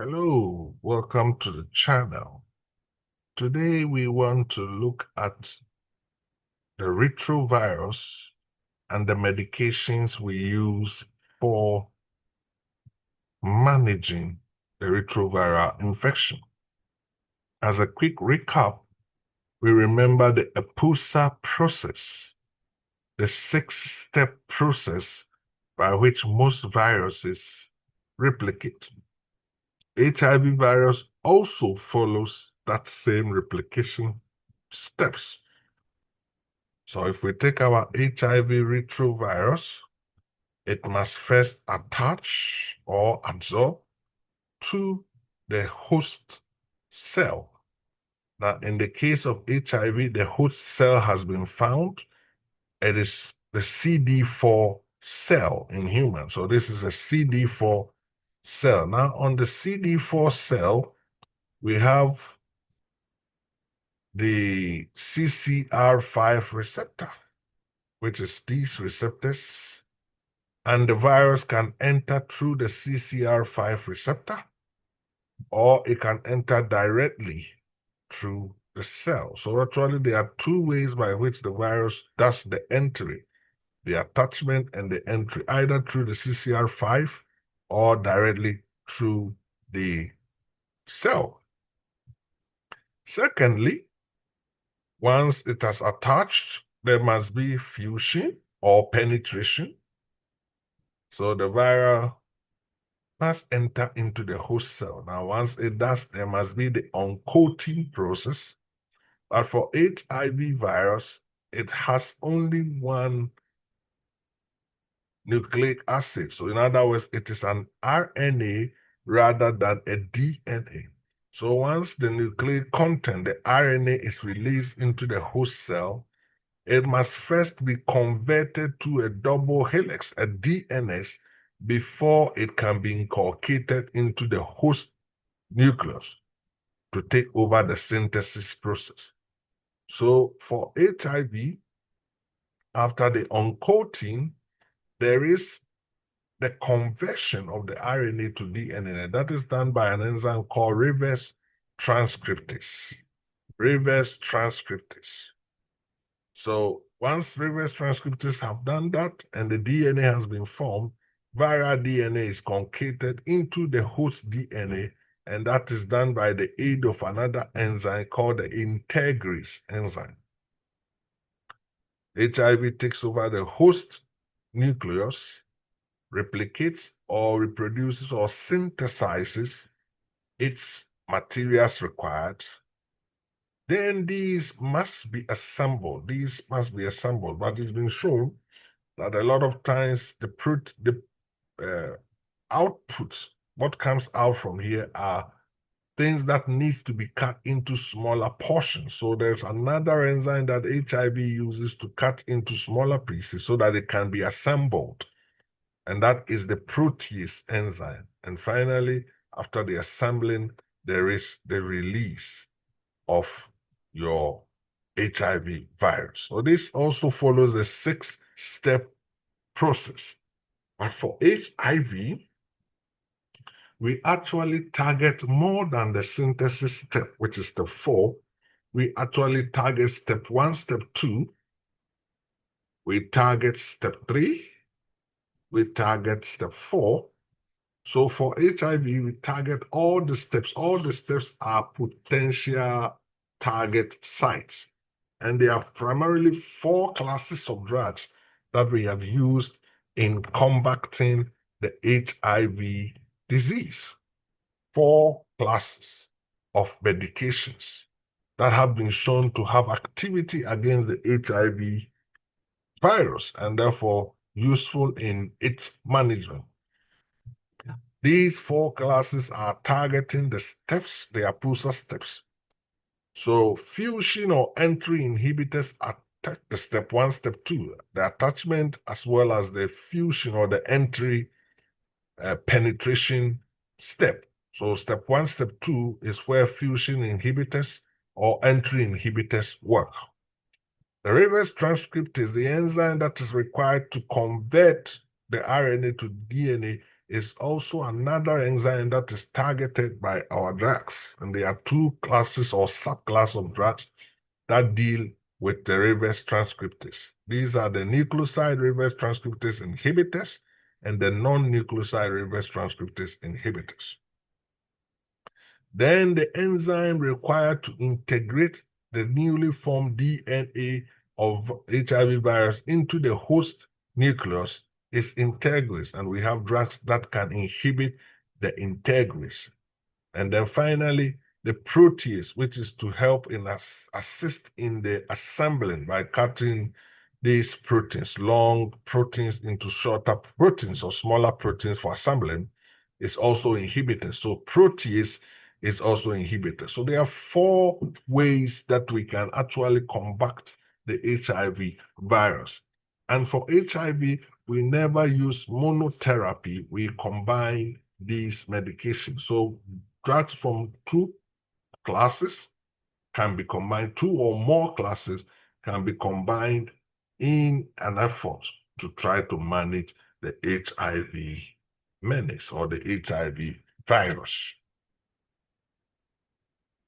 Hello, welcome to the channel. Today we want to look at the retrovirus and the medications we use for managing the retroviral infection. As a quick recap, we remember the EPUSA process, the 6-step process by which most viruses replicate. HIV virus also follows that same replication steps. So if we take our HIV retrovirus, it must first attach or adsorb to the host cell. Now, in the case of HIV, the host cell has been found. It is the CD4 cell in humans. So this is a CD4 cell. Now, on the CD4 cell, we have the CCR5 receptor, which is these receptors, and the virus can enter through the CCR5 receptor, or it can enter directly through the cell. So actually, there are two ways by which the virus does the entry, the attachment and the entry, either through the CCR5 or directly through the cell. Secondly, once it has attached, there must be fusion or penetration. So the viral must enter into the host cell. Now, once it does, there must be the uncoating process. But for HIV virus, it has only one nucleic acid. So in other words, it is an RNA rather than a DNA. So once the nucleic content, the RNA, is released into the host cell, it must first be converted to a double helix, a DNase, before it can be inculcated into the host nucleus to take over the synthesis process. So for HIV, after the uncoating, there is the conversion of the RNA to DNA. That is done by an enzyme called reverse transcriptase. Reverse transcriptase. So once reverse transcriptase have done that and the DNA has been formed, viral DNA is concatenated into the host DNA, and that is done by the aid of another enzyme called the integrase enzyme. HIV takes over the host nucleus, replicates or reproduces or synthesizes its materials required. Then these must be assembled. But it's been shown that a lot of times the outputs, what comes out from here, are things that need to be cut into smaller portions. So there's another enzyme that HIV uses to cut into smaller pieces so that it can be assembled. And that is the protease enzyme. And finally, after the assembling, there is the release of your HIV virus. So this also follows a 6-step process. But for HIV, we actually target more than the synthesis step, which is step 4. We actually target step 1, step 2. We target step 3. We target step 4. So for HIV, we target all the steps. All the steps are potential target sites. And there are primarily 4 classes of drugs that we have used in combating the HIV disease. 4 classes of medications that have been shown to have activity against the HIV virus and therefore useful in its management. These 4 classes are targeting the steps, the EPUSA steps. So fusion or entry inhibitors attack the step 1, step 2, the attachment as well as the fusion or the entry penetration step. So step 1, step 2 is where fusion inhibitors or entry inhibitors work. The reverse transcriptase is the enzyme that is required to convert the RNA to DNA is also another enzyme that is targeted by our drugs. And there are two classes or subclass of drugs that deal with the reverse transcriptase. These are the nucleoside reverse transcriptase inhibitors and the non-nucleoside reverse transcriptase inhibitors. Then the enzyme required to integrate the newly formed DNA of HIV virus into the host nucleus is integrase, and we have drugs that can inhibit the integrase. And then finally, the protease, which is to help in assist in the assembling by cutting these proteins, long proteins into shorter proteins or smaller proteins for assembling, is also inhibited. So protease is also inhibited. So there are 4 ways that we can actually combat the HIV virus. And for HIV, we never use monotherapy. We combine these medications. So drugs from 2 classes can be combined, 2 or more classes can be combined in an effort to try to manage the HIV menace or the HIV virus.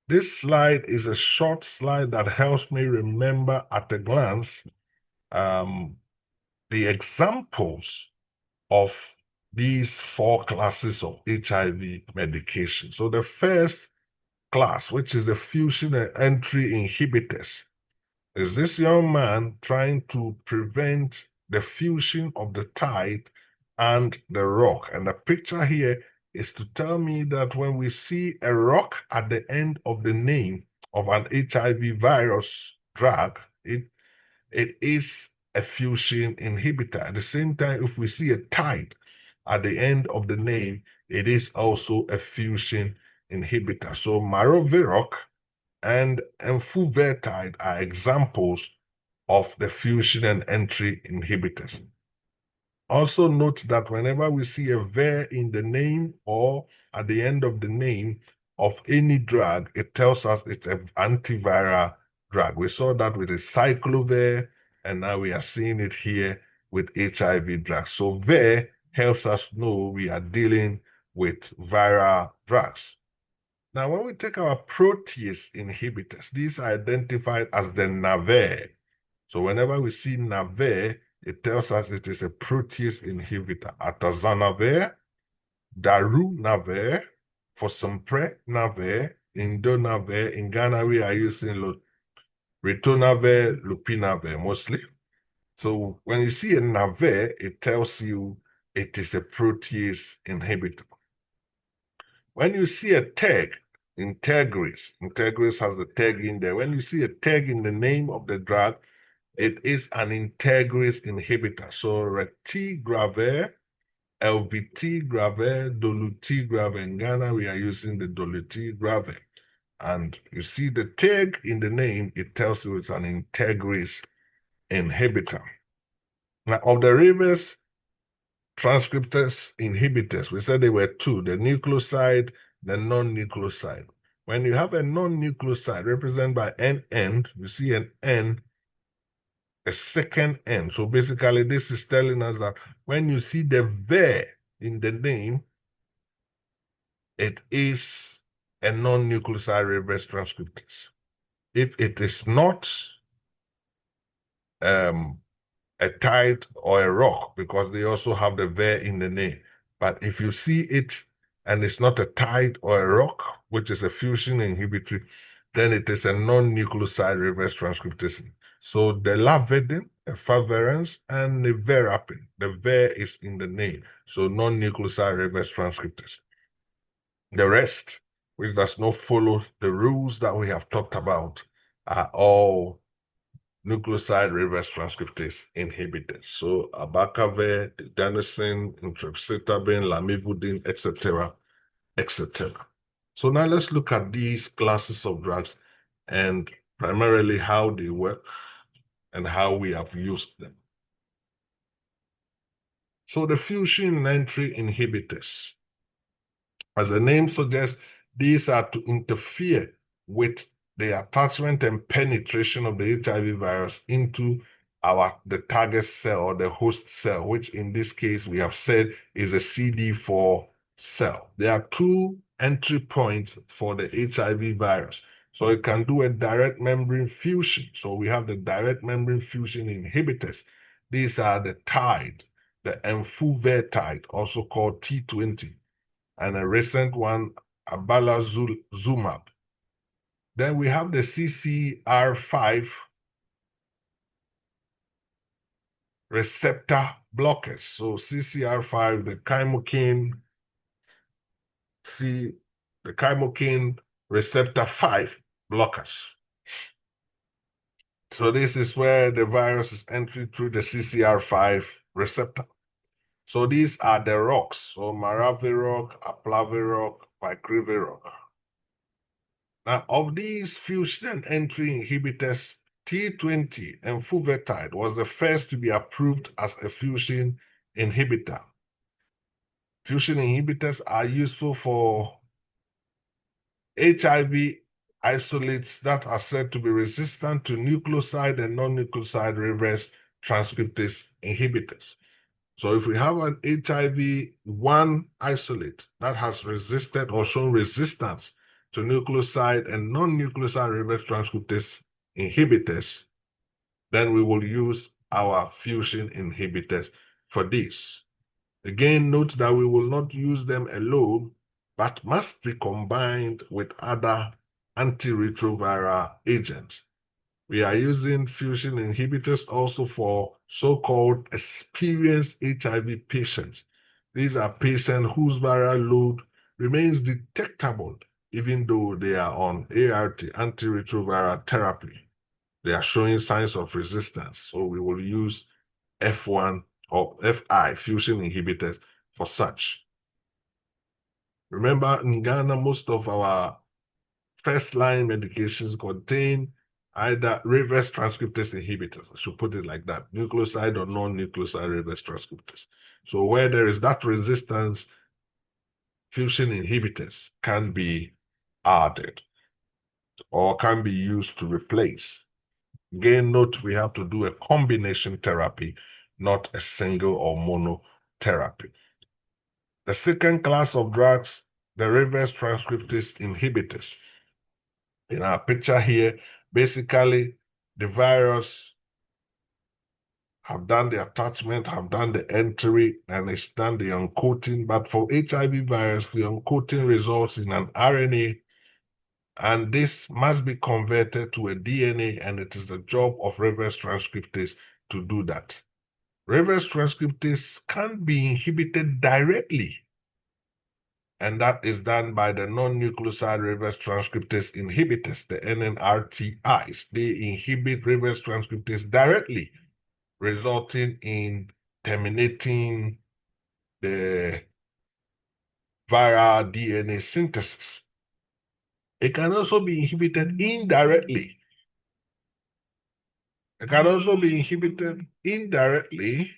This slide is a short slide that helps me remember at a glance the examples of these 4 classes of HIV medication. So the first class, which is the fusion and entry inhibitors, is this young man trying to prevent the fusion of the tide and the rock. And the picture here is to tell me that when we see a rock at the end of the name of an HIV virus drug, it is a fusion inhibitor. At the same time, if we see a tide at the end of the name, it is also a fusion inhibitor. So Maroviroc and enfuvertide are examples of the fusion and entry inhibitors. Also note that whenever we see a ver in the name or at the end of the name of any drug, it tells us it's an antiviral drug. We saw that with the cyclovir, and now we are seeing it here with HIV drugs. So ver helps us know we are dealing with viral drugs. Now, when we take our protease inhibitors, these are identified as the NAVER. So whenever we see NAVER, it tells us it is a protease inhibitor. Atazanavir, darunavir, fosemprenavir, indonavir. In Ghana, we are using ritonavir, lopinavir mostly. So when you see a NAVER, it tells you it is a protease inhibitor. When you see a tag, integrase has the tag in there. When you see a tag in the name of the drug, it is an integrase inhibitor. So retigraver, LVT-graver, dolutegravir. In Ghana, we are using the dolutegravir. And you see the tag in the name, it tells you it's an integrase inhibitor. Now, of the reverse transcriptase inhibitors, we said there were 2, the nucleoside, the non-nucleoside. When you have a non-nucleoside represented by NN, you see an N, a second N. So basically, this is telling us that when you see the ver in the name, it is a non-nucleoside reverse transcriptase. If it is not a tide or a rock, because they also have the ver in the name. But if you see it and it's not a tide or a rock, which is a fusion inhibitory, then it is a non-nucleoside reverse transcriptase. So the lavudin, efavirenz, and nevirapine, the ver is in the name. So non-nucleoside reverse transcriptase. The rest, which does not follow the rules that we have talked about, are all nucleoside reverse transcriptase inhibitors. So abacavir, adenosine, intrepsitabine, lamivudine, etc., etc. So now let's look at these classes of drugs and primarily how they work and how we have used them. So the fusion and entry inhibitors, as the name suggests, these are to interfere with the attachment and penetration of the HIV virus into the target cell or the host cell, which in this case we have said is a CD4 cell. There are two entry points for the HIV virus. So it can do a direct membrane fusion. So we have the direct membrane fusion inhibitors. These are the TIDE, the enfuvertide, also called T20, and a recent one, abalazumab. Then we have the CCR5 receptor blockers. So CCR5, the chymokine receptor 5 blockers. So this is where the virus is entering through the CCR5 receptor. So these are the ROCks, so maraviroc, aplaviroc, vicreviroc. Now, of these fusion entry inhibitors, T20 and enfuvertide was the first to be approved as a fusion inhibitor. Fusion inhibitors are useful for HIV isolates that are said to be resistant to nucleoside and non-nucleoside reverse transcriptase inhibitors. So if we have an HIV-1 isolate that has resisted or shown resistance to nucleoside and non-nucleoside reverse transcriptase inhibitors, then we will use our fusion inhibitors for this. Again, note that we will not use them alone, but must be combined with other antiretroviral agents. We are using fusion inhibitors also for so-called experienced HIV patients. These are patients whose viral load remains detectable even though they are on ART, antiretroviral therapy. They are showing signs of resistance. So we will use F1 or FI fusion inhibitors for such. Remember, in Ghana, most of our first-line medications contain either reverse transcriptase inhibitors, I should put it like that, nucleoside or non-nucleoside reverse transcriptase. So where there is that resistance, fusion inhibitors can be added or can be used to replace. Again, note we have to do a combination therapy, not a single or monotherapy. The second class of drugs, the reverse transcriptase inhibitors. In our picture here, basically the virus have done the attachment, have done the entry, and it's done the uncoating. But for HIV virus, the uncoating results in an RNA, and this must be converted to a DNA, and it is the job of reverse transcriptase to do that. Reverse transcriptase can be inhibited directly, and that is done by the non-nucleoside reverse transcriptase inhibitors, the NNRTIs. They inhibit reverse transcriptase directly, resulting in terminating the viral DNA synthesis. It can also be inhibited indirectly. It can also be inhibited indirectly